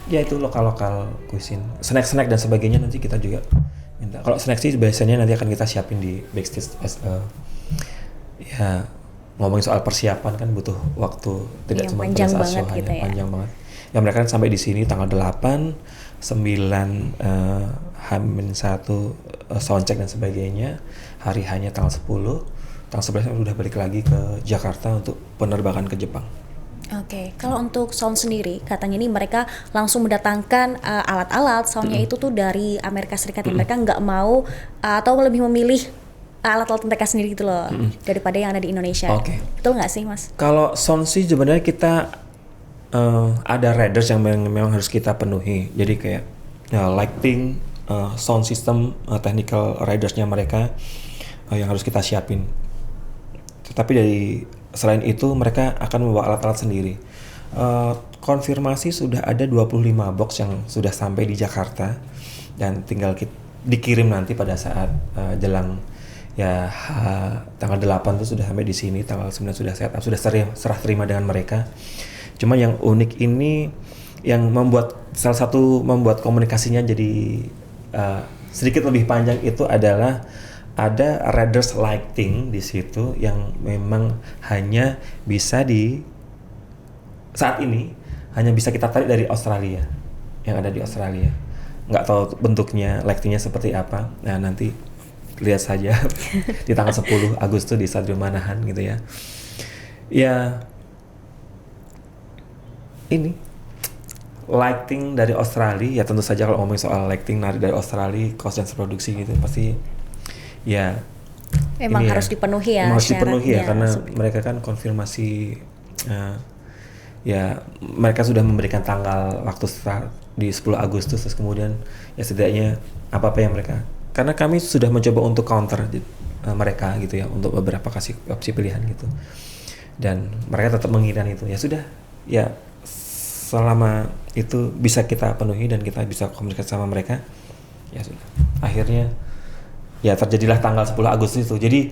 Ya itu lokal cuisine, snack dan sebagainya nanti kita juga minta. Kalau snack sih biasanya nanti akan kita siapin di backstage ya. Ngomongin soal persiapan kan butuh waktu, tidak cuma panjang banget gitu ya. Panjang banget. Ya mereka kan sampai di sini tanggal 8, 9 H-1 soundcheck dan sebagainya. Hari hanya tanggal 10, tanggal 11 udah balik lagi ke Jakarta untuk penerbangan ke Jepang. Oke, kalau untuk sound sendiri, katanya nih mereka langsung mendatangkan alat-alat soundnya itu tuh dari Amerika Serikat. Mereka nggak mau atau lebih memilih alat-alat mereka sendiri gitu loh, daripada yang ada di Indonesia. Betul nggak sih Mas? Kalau sound sih sebenarnya kita ada riders yang memang harus kita penuhi. Jadi kayak lighting, sound system, technical ridersnya mereka yang harus kita siapin. Tetapi selain itu mereka akan membawa alat-alat sendiri. Konfirmasi sudah ada 25 box yang sudah sampai di Jakarta dan tinggal dikirim nanti pada saat jelang ya tanggal 8 tuh sudah sampai di sini, tanggal 9 sudah set up, sudah serah terima dengan mereka. Cuma yang unik ini yang salah satu membuat komunikasinya jadi sedikit lebih panjang itu adalah ada riders lighting di situ yang memang hanya bisa saat ini hanya bisa kita tarik dari Australia, yang ada di Australia. Nggak tahu bentuknya lightingnya seperti apa. Nah nanti lihat saja di tanggal 10 Agustus di Stadion Manahan gitu ya. Ya ini lighting dari Australia, ya tentu saja kalau ngomongin soal lighting dari Australia, cost dan produksi gitu pasti ya memang harus dipenuhi ya. Harus dipenuhi ya karena mereka kan konfirmasi ya mereka sudah memberikan tanggal waktu start di 10 Agustus terus kemudian ya setidaknya apa yang mereka, karena kami sudah mencoba untuk counter mereka gitu ya untuk beberapa kasih opsi pilihan gitu dan mereka tetap menginginkan itu. Ya sudah ya selama itu bisa kita penuhi dan kita bisa komunikasi sama mereka ya sudah akhirnya ya terjadilah tanggal 10 Agustus itu. Jadi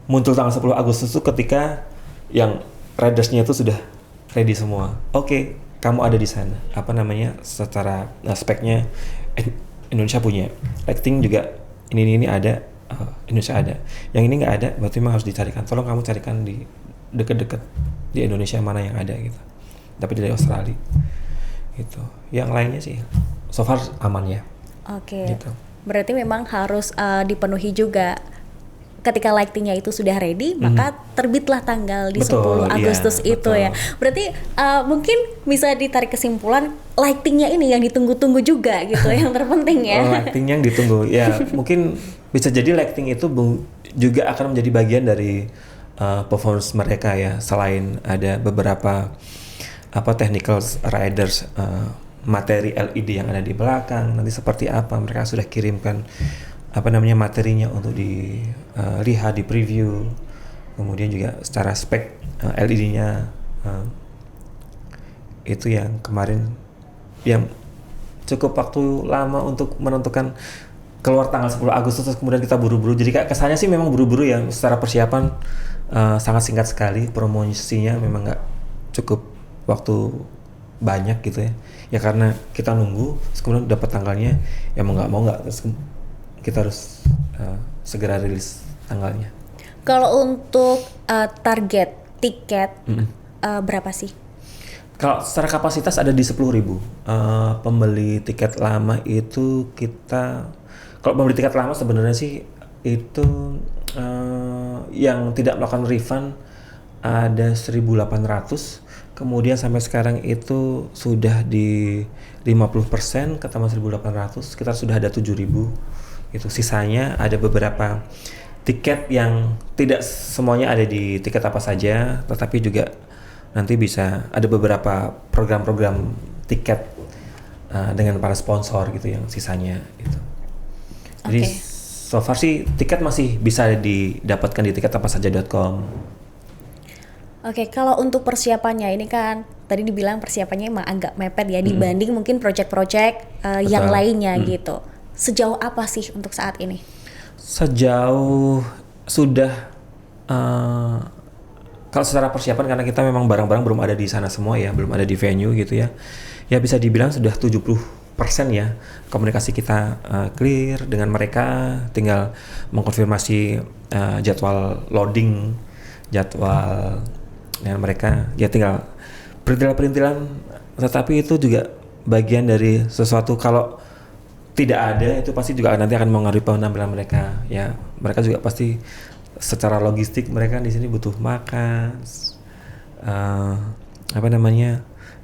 muncul tanggal 10 Agustus itu ketika yang ridersnya itu sudah ready semua. Oke, kamu ada di sana. Apa namanya? Secara speknya Indonesia punya. Lighting juga ini ada, Indonesia ada. Yang ini nggak ada, berarti memang harus dicarikan. Tolong kamu carikan di dekat-dekat di Indonesia mana yang ada gitu. Tapi dari Australia gitu. Yang lainnya sih so far aman ya. Oke. Gitu. Berarti memang harus dipenuhi juga. Ketika lightingnya itu sudah ready, maka terbitlah tanggal di 10 Agustus iya, itu betul. Ya. Berarti mungkin bisa ditarik kesimpulan lightingnya ini yang ditunggu-tunggu juga gitu, yang terpenting ya. Lighting yang ditunggu, ya mungkin bisa jadi lighting itu juga akan menjadi bagian dari performance mereka ya. Selain ada beberapa technical riders, materi LED yang ada di belakang, nanti seperti apa mereka sudah kirimkan materinya untuk dilihat di preview, kemudian juga secara spek LED-nya itu yang kemarin yang cukup waktu lama untuk menentukan keluar tanggal 10 Agustus terus kemudian kita buru-buru, jadi kesannya sih memang buru-buru ya, secara persiapan sangat singkat sekali, promosinya memang nggak cukup waktu banyak gitu ya karena kita nunggu terus kemudian dapat tanggalnya ya mau nggak terus kita harus segera rilis tanggalnya. Kalau untuk target tiket berapa sih? Kalau secara kapasitas ada di 10.000. Pembeli tiket lama itu kalau pembeli tiket lama sebenarnya sih itu yang tidak melakukan refund ada 1.800. Kemudian sampai sekarang itu sudah di 50% ketambah 1.800, sekitar sudah ada 7.000. Itu sisanya ada beberapa tiket yang tidak semuanya ada di tiket apa saja, tetapi juga nanti bisa ada beberapa program-program tiket dengan para sponsor gitu yang sisanya itu. Jadi so far sih tiket masih bisa didapatkan di tiketapasaja.com. Oke, kalau untuk persiapannya ini kan tadi dibilang persiapannya emang agak mepet ya dibanding mungkin project-project yang lainnya gitu. Sejauh apa sih untuk saat ini? Sejauh sudah kalau secara persiapan karena kita memang barang-barang belum ada di sana semua ya, belum ada di venue gitu ya. Ya bisa dibilang sudah 70% ya komunikasi kita clear dengan mereka, tinggal mengkonfirmasi jadwal loading, jadwal dengan mereka. Ya tinggal perintilan-perintilan, tetapi itu juga bagian dari sesuatu. Kalau tidak ada itu pasti juga nanti akan mengaruhi penampilan mereka ya. Mereka juga pasti secara logistik mereka di sini butuh makan,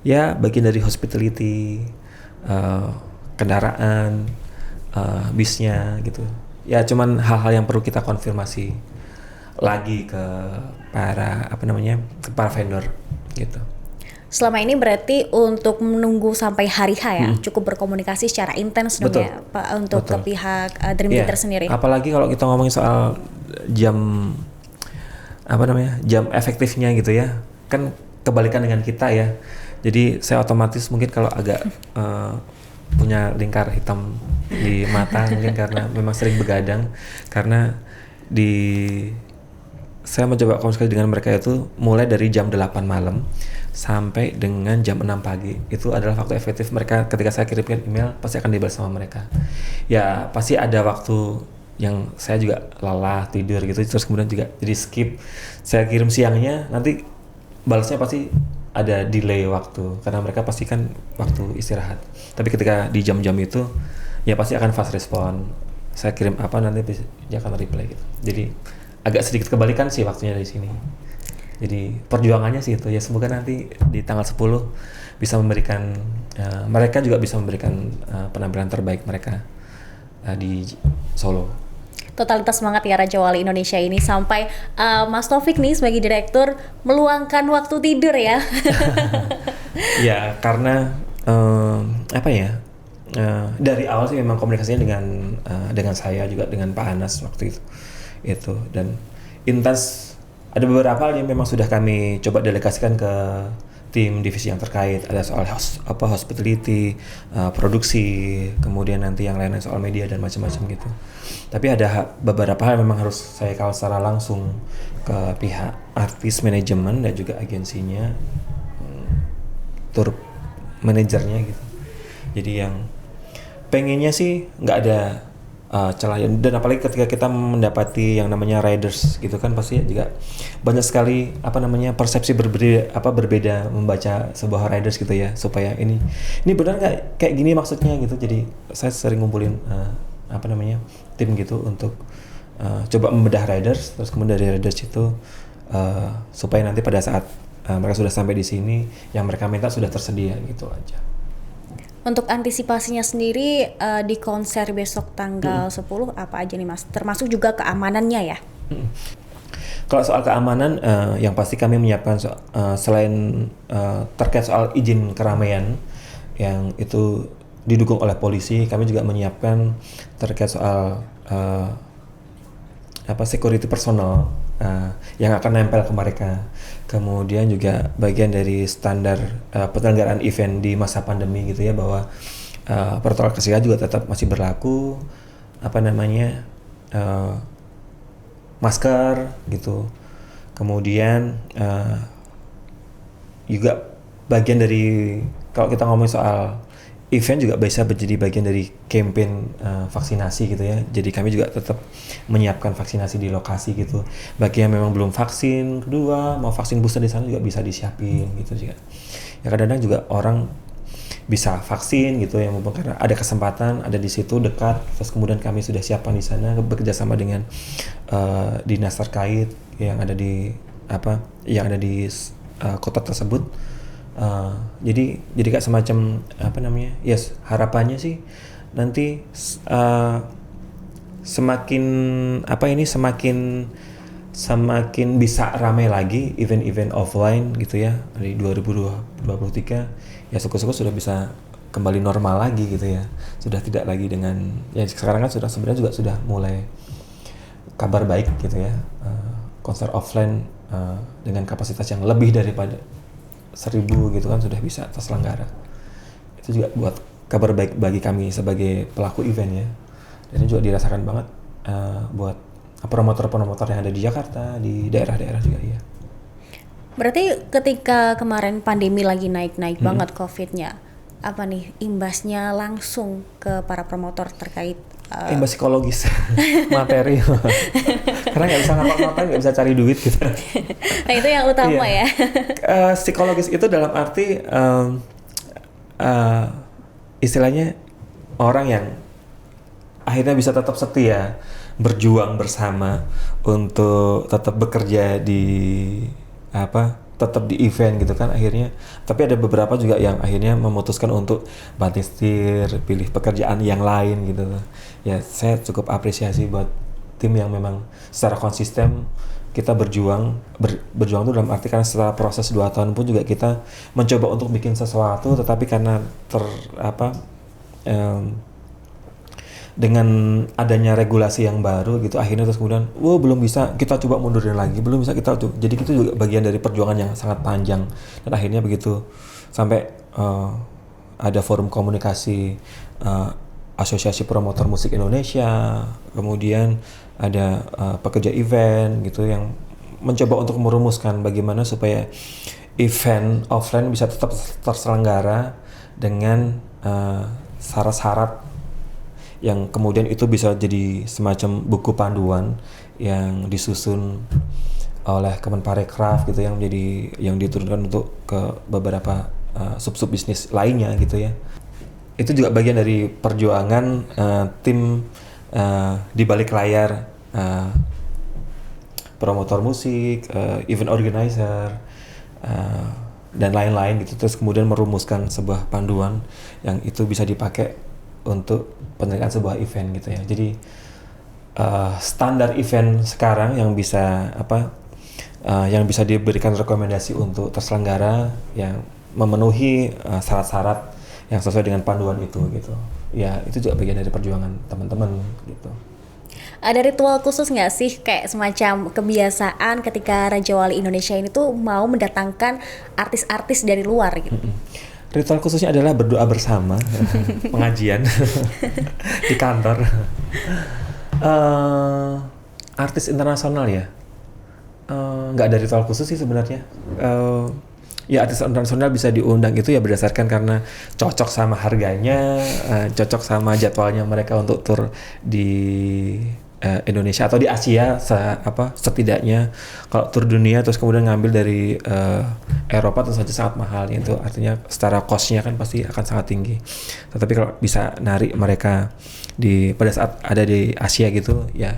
ya bagian dari hospitality, kendaraan, bisnya gitu ya. Cuman hal-hal yang perlu kita konfirmasi lagi ke para vendor gitu. Selama ini berarti untuk menunggu sampai hari H ya, cukup berkomunikasi secara intens dong Betul. ya Pak untuk Betul. ke pihak Dream Iya, Theater sendiri. apalagi kalau kita ngomongin soal jam jam efektifnya gitu ya, kan kebalikan dengan kita ya. Jadi saya otomatis mungkin kalau agak punya lingkar hitam di mata mungkin karena memang sering begadang, karena di saya mencoba komunikasi dengan mereka itu mulai dari jam 8 malam sampai dengan jam 6 pagi. Itu adalah waktu efektif mereka. Ketika saya kirimkan email pasti akan dibalas sama mereka. Ya pasti ada waktu yang saya juga lelah tidur gitu, terus kemudian juga jadi skip. Saya kirim siangnya, nanti balasnya pasti ada delay waktu karena mereka pasti kan waktu istirahat. Tapi ketika di jam-jam itu ya pasti akan fast respon. Saya kirim apa nanti dia akan reply gitu. Jadi agak sedikit kebalikan sih waktunya di sini. Jadi perjuangannya sih itu ya, semoga nanti di tanggal 10 bisa memberikan mereka juga bisa memberikan penampilan terbaik mereka di Solo. Totalitas semangat ya Raja Wali Indonesia ini sampai Mas Taufik nih sebagai direktur meluangkan waktu tidur ya. Ya karena apa ya, dari awal sih memang komunikasinya dengan saya juga dengan Pak Anas waktu itu dan intens. Ada beberapa hal yang memang sudah kami coba delegasikan ke tim divisi yang terkait. Ada soal hospitality, produksi, kemudian nanti yang lain soal media dan macam-macam gitu. Tapi ada beberapa hal yang memang harus saya kawal secara langsung ke pihak artis manajemen dan juga agensinya, tour manajernya gitu. Jadi yang pengennya sih nggak ada celah, dan apalagi ketika kita mendapati yang namanya riders gitu kan pasti juga banyak sekali persepsi berbeda membaca sebuah riders gitu ya, supaya ini benar nggak kayak gini maksudnya gitu. Jadi saya sering ngumpulin tim gitu untuk coba membedah riders, terus kemudian dari riders itu supaya nanti pada saat mereka sudah sampai di sini yang mereka minta sudah tersedia gitu aja. Untuk antisipasinya sendiri di konser besok tanggal 10 apa aja nih Mas? Termasuk juga keamanannya ya? Kalau soal keamanan, yang pasti kami menyiapkan selain terkait soal izin keramaian yang itu didukung oleh polisi, kami juga menyiapkan terkait soal security personal yang akan nempel ke mereka. Kemudian juga bagian dari standar penyelenggaraan event di masa pandemi gitu ya, bahwa protokol kesehatan juga tetap masih berlaku, masker gitu. Kemudian juga bagian dari, kalau kita ngomong soal event juga bisa menjadi bagian dari campaign vaksinasi gitu ya. Jadi kami juga tetap menyiapkan vaksinasi di lokasi gitu. Bagi yang memang belum vaksin kedua, mau vaksin booster di sana juga bisa disiapin gitu juga. Ya kadang-kadang juga orang bisa vaksin gitu ya, mumpung karena ada kesempatan, ada di situ dekat, terus kemudian kami sudah siapkan di sana bekerja sama dengan dinas terkait yang ada di kota tersebut. Jadi kayak semacam harapannya sih nanti semakin bisa ramai lagi event-event offline gitu ya di 2023 ya, syukur-syukur sudah bisa kembali normal lagi gitu ya, sudah tidak lagi dengan ya sekarang kan sebenarnya juga sudah mulai kabar baik gitu ya, konser offline dengan kapasitas yang lebih daripada 1.000 gitu kan sudah bisa terselenggara. Itu juga buat kabar baik bagi kami sebagai pelaku event ya. Dan ini juga dirasakan banget buat promotor-promotor yang ada di Jakarta, di daerah-daerah juga ya. Berarti ketika kemarin pandemi lagi naik-naik banget COVID-nya, apa nih imbasnya langsung ke para promotor terkait imbas psikologis, materi. Karena nggak bisa ngapa-ngapain, nggak bisa cari duit gitu. Nah itu yang utama ya. Psikologis itu dalam arti istilahnya orang yang akhirnya bisa tetap setia, berjuang bersama untuk tetap bekerja tetap di event gitu kan akhirnya. Tapi ada beberapa juga yang akhirnya memutuskan untuk banting setir, pilih pekerjaan yang lain gitu. Ya saya cukup apresiasi buat tim yang memang secara konsisten kita berjuang tuh dalam arti karena setelah proses 2 tahun pun juga kita mencoba untuk bikin sesuatu, tetapi karena dengan adanya regulasi yang baru gitu, akhirnya terus kemudian belum bisa, kita coba mundurin lagi, belum bisa, kita coba. Jadi itu juga bagian dari perjuangan yang sangat panjang, dan akhirnya begitu sampai ada forum komunikasi Asosiasi Promotor Musik Indonesia, kemudian ada pekerja event gitu yang mencoba untuk merumuskan bagaimana supaya event offline bisa tetap terselenggara dengan syarat-syarat yang kemudian itu bisa jadi semacam buku panduan yang disusun oleh Kemenparekraf gitu, yang diturunkan untuk ke beberapa sub-sub bisnis lainnya gitu ya. Itu juga bagian dari perjuangan tim di balik layar, promotor musik, event organizer, dan lain-lain gitu. Terus kemudian merumuskan sebuah panduan yang itu bisa dipakai untuk penyelenggaraan sebuah event gitu ya. Jadi standar event sekarang yang bisa bisa diberikan rekomendasi untuk terselenggara yang memenuhi syarat-syarat yang sesuai dengan panduan itu gitu. Ya itu juga bagian dari perjuangan teman-teman gitu. Ada ritual khusus nggak sih, kayak semacam kebiasaan ketika Raja Wali Indonesia ini tuh mau mendatangkan artis-artis dari luar gitu? Ritual khususnya adalah berdoa bersama, pengajian di kantor. Artis internasional ya, nggak ada ritual khusus sih sebenarnya. Ya artis internasional bisa diundang itu ya berdasarkan karena cocok sama harganya, cocok sama jadwalnya mereka untuk tur di Indonesia atau di Asia, setidaknya. Kalau tur dunia terus kemudian ngambil dari Eropa tentu saja sangat mahal, itu artinya secara cost-nya kan pasti akan sangat tinggi. Tetapi kalau bisa narik mereka pada saat ada di Asia gitu ya,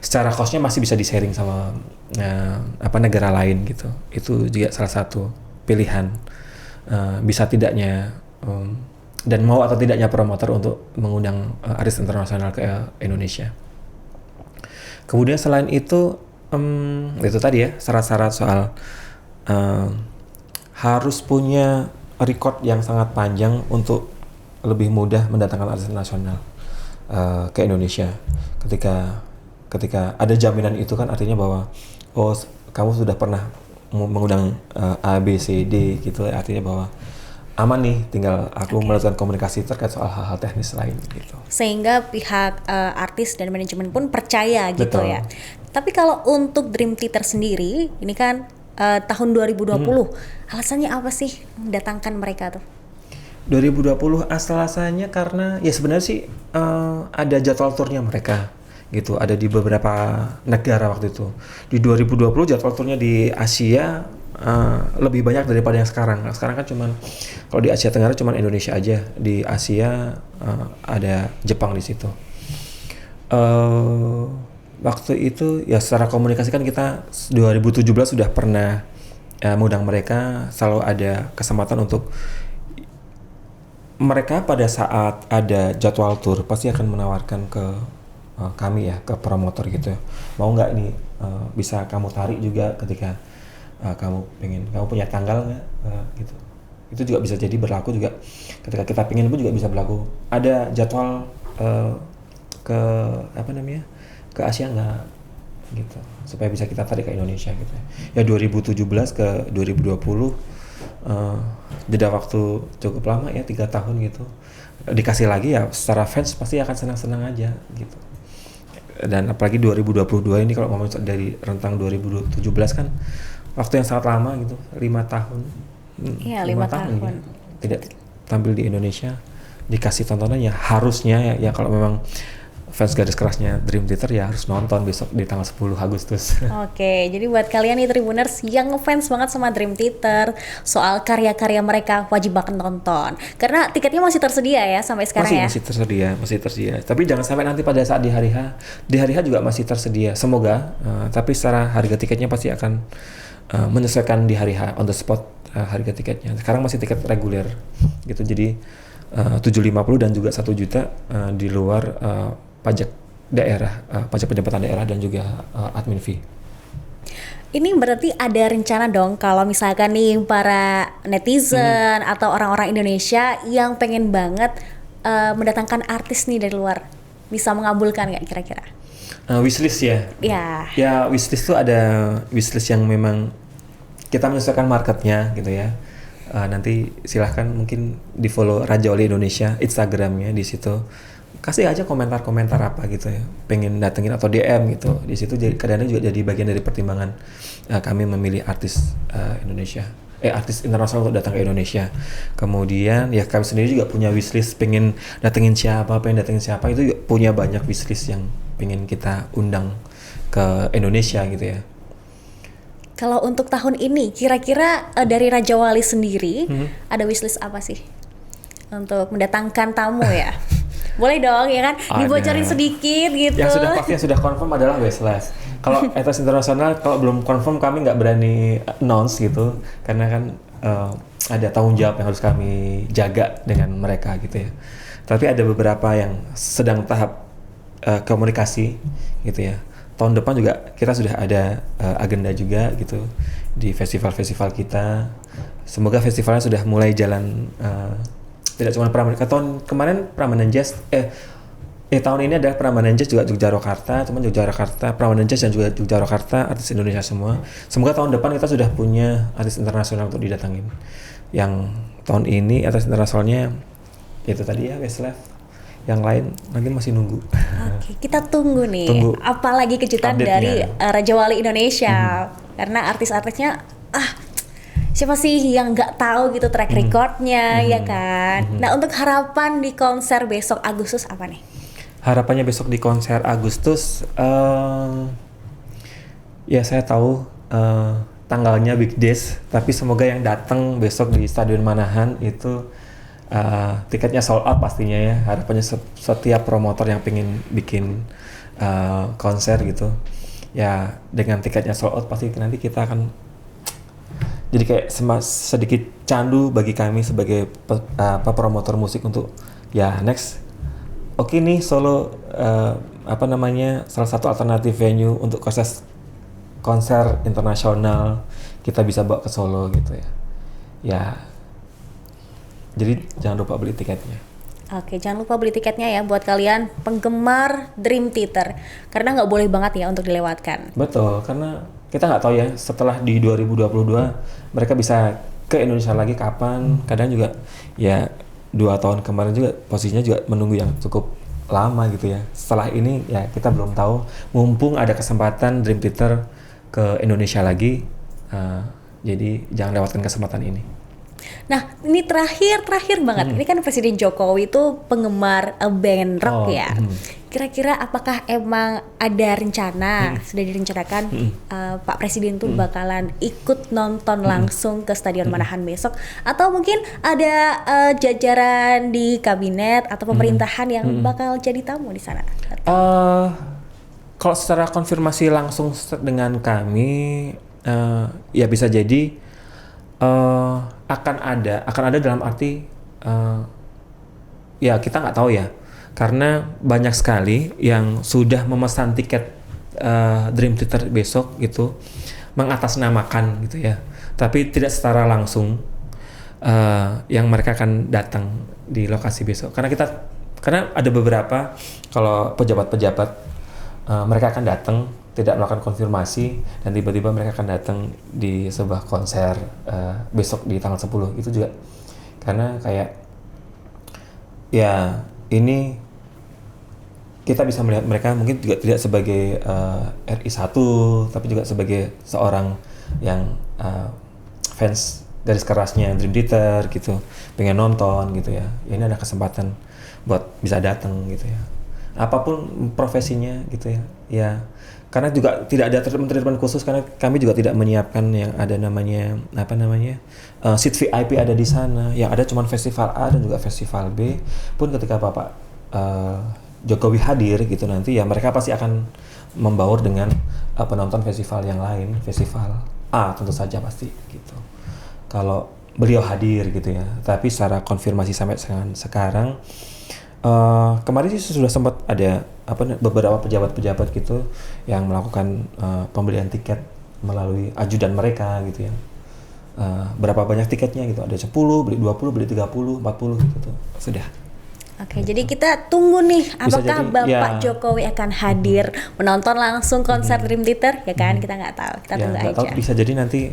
secara cost-nya masih bisa di-sharing sama negara lain gitu. Itu juga salah satu pilihan bisa tidaknya dan mau atau tidaknya promotor untuk mengundang artis internasional ke Indonesia. Kemudian selain itu tadi ya syarat-syarat soal harus punya record yang sangat panjang untuk lebih mudah mendatangkan artis internasional ke Indonesia. Ketika ada jaminan itu kan artinya bahwa kamu sudah pernah mengundang A, B, C, D gitu, artinya bahwa aman nih, tinggal aku melakukan komunikasi terkait soal hal-hal teknis lain gitu. Sehingga pihak artis dan manajemen pun percaya gitu. Betul. Ya. Tapi kalau untuk Dream Theater sendiri, ini kan tahun 2020, alasannya apa sih mendatangkan mereka tuh? 2020 alasannya karena ya sebenarnya sih ada jadwal turnya mereka gitu, ada di beberapa negara waktu itu. Di 2020 jadwal turnya di Asia lebih banyak daripada yang sekarang. Sekarang kan cuman kalau di Asia Tenggara cuman Indonesia aja, di Asia ada Jepang di situ. Waktu itu ya secara komunikasi kan kita 2017 sudah pernah mengundang mereka, selalu ada kesempatan untuk mereka pada saat ada jadwal tur pasti akan menawarkan ke kami ya, ke promotor gitu, mau nggak nih bisa kamu tarik juga ketika kamu punya tanggal nggak gitu. Itu juga bisa jadi berlaku juga ketika kita pengen pun juga bisa berlaku. Ada jadwal ke Asia nggak gitu, supaya bisa kita tarik ke Indonesia gitu ya. 2017 ke 2020 jeda waktu cukup lama ya, 3 tahun gitu. Dikasih lagi ya secara fans pasti akan senang-senang aja gitu. Dan apalagi 2022 ini kalau ngomong dari rentang 2017 kan waktu yang sangat lama gitu, 5 tahun. Iya, 5 tahun. Ya, tidak tampil di Indonesia, dikasih tontonan ya harusnya ya kalau memang fans garis kerasnya Dream Theater ya harus nonton besok di tanggal 10 Agustus. Oke, jadi buat kalian nih Tribuners yang ngefans banget sama Dream Theater, soal karya-karya mereka wajib banget nonton. Karena tiketnya masih tersedia ya sampai sekarang ya? Masih tersedia. Tapi jangan sampai nanti pada saat di hari H juga masih tersedia. Semoga, tapi secara harga tiketnya pasti akan menyesuaikan di hari H, on the spot harga tiketnya. Sekarang masih tiket reguler gitu, jadi 750 dan juga 1 juta di luar pajak daerah, pajak pendapatan daerah dan juga admin fee. Ini berarti ada rencana dong kalau misalkan nih para netizen atau orang-orang Indonesia yang pengen banget mendatangkan artis nih dari luar, bisa mengabulkan nggak kira-kira? Wishlist ya? Ya. Ya wishlist tuh ada wishlist yang memang kita menyesuaikan marketnya gitu ya. Nanti silahkan mungkin di follow Raja Wali Indonesia Instagramnya, di situ kasih aja komentar-komentar apa gitu ya, pengen datengin atau DM gitu. Di situ kadang-kadang juga jadi bagian dari pertimbangan kami memilih artis Indonesia, artis internasional untuk datang ke Indonesia. Kemudian ya kami sendiri juga punya wishlist, pengen datengin siapa, itu juga punya banyak wishlist yang pengen kita undang ke Indonesia gitu ya. Kalau untuk tahun ini, kira-kira dari Raja Wali sendiri ada wishlist apa sih untuk mendatangkan tamu ya? Boleh dong ya kan, dibocorin sedikit gitu. Yang sudah pasti, yang sudah confirm adalah Westlife. Kalau artis internasional, kalau belum confirm kami nggak berani announce gitu, karena kan ada tanggung jawab yang harus kami jaga dengan mereka gitu ya. Tapi ada beberapa yang sedang tahap komunikasi gitu ya. Tahun depan juga kita sudah ada agenda juga gitu di festival-festival kita. Semoga festivalnya sudah mulai jalan, tidak cuma Prambanan. Tahun kemarin Prambanan Jazz, tahun ini ada Prambanan Jazz juga Yogyakarta, teman Yogyakarta, Prambanan Jazz dan juga Yogyakarta, artis Indonesia semua. Semoga tahun depan kita sudah punya artis internasional untuk didatangin. Yang tahun ini artis internasionalnya itu tadi ya Westlife. Yang lain lagi masih nunggu. Oke, kita tunggu nih. Apalagi kejutan update-nya dari Raja Wali Indonesia. Karena artis-artisnya siapa sih yang nggak tahu gitu track recordnya ya kan. Nah, untuk harapan di konser besok Agustus apa nih? Harapannya besok di konser Agustus, ya saya tahu tanggalnya Big Days, tapi semoga yang datang besok di Stadion Manahan itu tiketnya sold out pastinya ya. Harapannya setiap promotor yang pengen bikin konser gitu ya, dengan tiketnya sold out pasti nanti kita akan jadi kayak sedikit candu bagi kami sebagai promotor musik untuk ya next. Oke nih Solo salah satu alternatif venue untuk konser internasional kita bisa bawa ke Solo gitu ya. Ya, jadi jangan lupa beli tiketnya. Oke, jangan lupa beli tiketnya ya buat kalian penggemar Dream Theater, karena nggak boleh banget ya untuk dilewatkan. Betul, karena kita nggak tahu ya setelah di 2022 mereka bisa ke Indonesia lagi kapan. Kadang juga ya 2 tahun kemarin juga posisinya juga menunggu yang cukup lama gitu ya. Setelah ini ya kita belum tahu. Mumpung ada kesempatan Dream Theater ke Indonesia lagi, jadi jangan lewatkan kesempatan ini. Nah, ini terakhir banget. Ini kan Presiden Jokowi itu penggemar band rock ya. Kira-kira apakah emang ada rencana, sudah direncanakan Pak Presiden tuh bakalan ikut nonton langsung ke Stadion Manahan besok? Atau mungkin ada jajaran di kabinet atau pemerintahan yang bakal jadi tamu di sana? Kalau secara konfirmasi langsung dengan kami, ya bisa jadi akan ada dalam arti ya kita nggak tahu ya, karena banyak sekali yang sudah memesan tiket Dream Theater besok gitu mengatasnamakan gitu ya, tapi tidak secara langsung yang mereka akan datang di lokasi besok, karena ada beberapa kalau pejabat-pejabat mereka akan datang tidak melakukan konfirmasi dan tiba-tiba mereka akan datang di sebuah konser besok di tanggal 10 itu juga, karena kayak ya ini kita bisa melihat mereka mungkin juga tidak sebagai RI1 tapi juga sebagai seorang yang fans garis kerasnya Dream Theater gitu, pengen nonton gitu ya. Ini ada kesempatan buat bisa datang gitu ya, apapun profesinya gitu ya. Ya karena juga tidak ada treatment khusus, karena kami juga tidak menyiapkan yang ada namanya seat VIP ada di sana. Yang ada cuma festival A dan juga festival B. Pun ketika Bapak Jokowi hadir gitu nanti ya mereka pasti akan membaur dengan penonton festival yang lain, festival A tentu saja pasti gitu. Kalau beliau hadir gitu ya. Tapi secara konfirmasi sampai sekarang kemarin sih sudah sempat ada beberapa pejabat-pejabat gitu yang melakukan pembelian tiket melalui ajudan mereka gitu ya. Berapa banyak tiketnya gitu, ada 10, beli 20, beli 30, 40 gitu. Sudah. Oke, jadi kita tunggu nih apakah jadi, Bapak ya. Jokowi akan hadir menonton langsung konser Dream Theater ya kan? Kita nggak tahu, kita tunggu nggak aja. tahu, bisa jadi nanti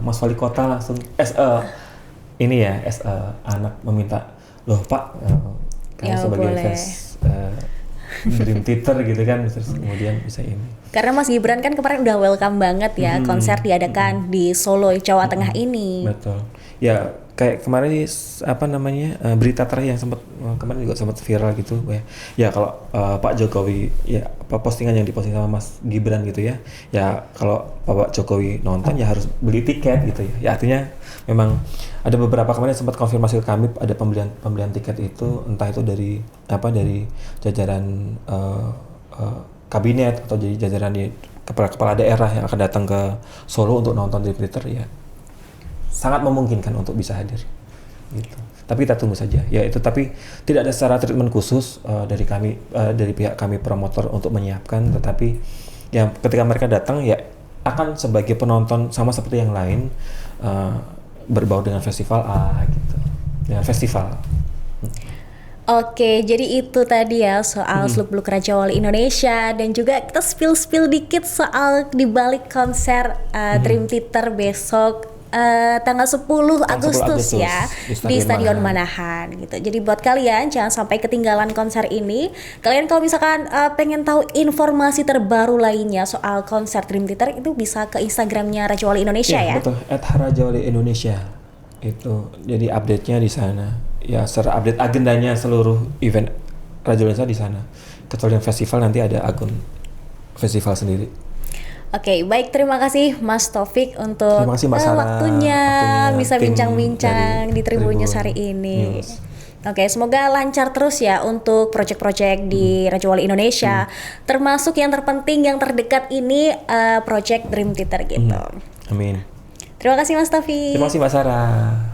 Mas Wali Kota langsung ini ya anak meminta, loh Pak, kami Ya, sebagai boleh. fans Dream Theater gitu kan, terus kemudian bisa ini. Karena Mas Gibran kan kemarin udah welcome banget ya konser diadakan di Solo, Jawa Tengah ini. Betul. Ya kayak kemarin berita terakhir yang kemarin juga sempat viral gitu ya kalau Pak Jokowi ya postingan yang diposting sama Mas Gibran gitu ya kalau Pak Jokowi nonton ya harus beli tiket gitu ya artinya memang ada beberapa kemarin sempat konfirmasi ke kami ada pembelian tiket itu entah itu dari jajaran kabinet atau jadi jajaran di kepala daerah yang akan datang ke Solo untuk nonton di Twitter ya sangat memungkinkan untuk bisa hadir gitu. Tapi kita tunggu saja ya itu, tapi tidak ada secara treatment khusus dari pihak kami promotor untuk menyiapkan, tetapi ya ketika mereka datang ya akan sebagai penonton sama seperti yang lain berbau dengan festival gitu, dengan festival. Oke, jadi itu tadi ya soal seluk-beluk Raja Wali Indonesia dan juga kita spill dikit soal dibalik konser Dream Theater besok tanggal 10 Agustus ya di Stadion Manahan gitu. Jadi buat kalian jangan sampai ketinggalan konser ini. Kalian kalau misalkan pengen tahu informasi terbaru lainnya soal konser Dream Theater itu bisa ke Instagramnya Raja Wali Indonesia ya. Betul, @rajawali Indonesia. Itu jadi update-nya di sana. Ya, secara update agendanya seluruh event Raja Wali Indonesia di sana. Kecuali yang festival nanti ada akun festival sendiri. Oke, baik, terima kasih Mas Taufik untuk Terima kasih, Mbak Sarah, waktunya bisa tim bincang-bincang dari di Tribun News Tribun hari ini. News. Oke, semoga lancar terus ya untuk proyek-proyek di Raja Wali Indonesia. Termasuk yang terpenting, yang terdekat ini proyek Dream Theater gitu. Amin. Terima kasih Mas Taufik. Terima kasih Mbak Sarah.